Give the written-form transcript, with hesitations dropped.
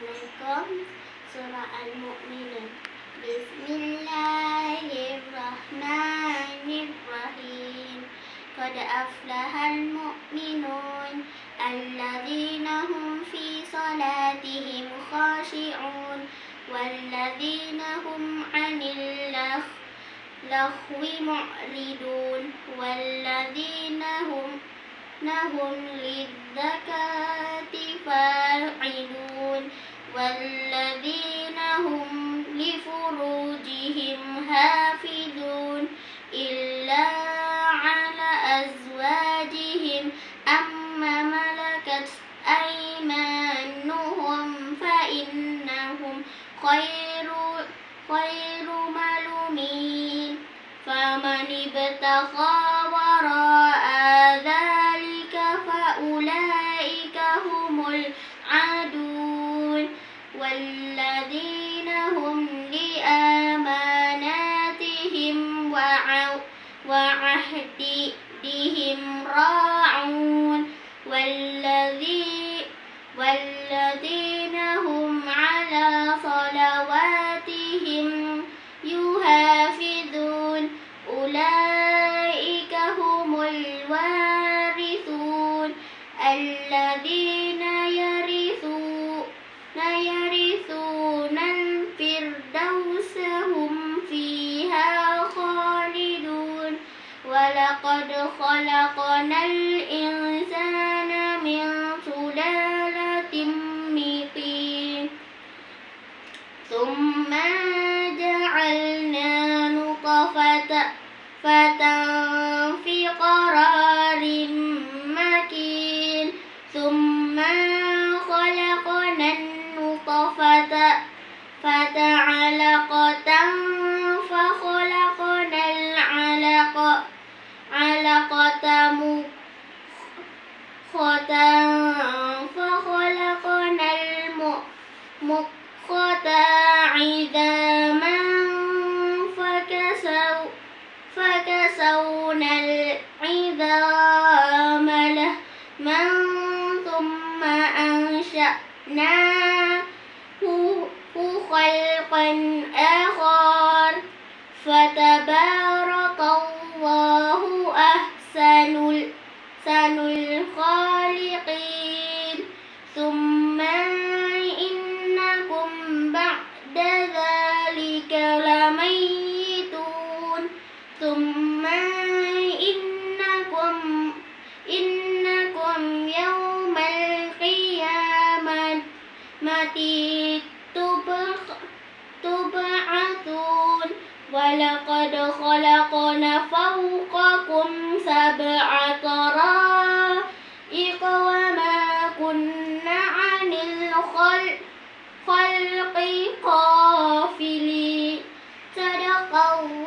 Assalamualaikum. Surah Al-Mu'minun. Bismillahirrahmanirrahim. Qad aflahal mu'minun alladzina hum fi salatihim khashi'un walladzina hum 'anil lahwi mu'ridun walladzina hum lizzakati fa'ilun walladzina hum li furujihim hafizun illa 'ala azwajihim amma malakat aymanuhum fa innahum khairu malumin faman ibtagha wara'a dzalika faulaika humul 'adun walladzina hum li amanatihim wa 'ahdihim ra'un walladzina hum 'ala salawatihim yuhafizun ulaika humul warithun alladzina yarithuna al-firdausa hum fiha khalidun walaqad khalaqnal insana min sulalatin min tin thumma ja'alna nutfatan fi qararin makin thumma khalaqnan nutfata 'alaqatan fa khalaqnal 'alaqata mukhatan fa khalaqnal mukhata 'idhaman فكسونا العظام لحما ثم أنشأناه خلقا آخر فتبارك الله أحسن الخالقين ثم إنكم بعد ذلك لميتون ثم إنكم يوم القيامة تبعثون ولقد خلقنا فوقكم 7 طرائق وما كنا عن الخلق غافلين صدق الله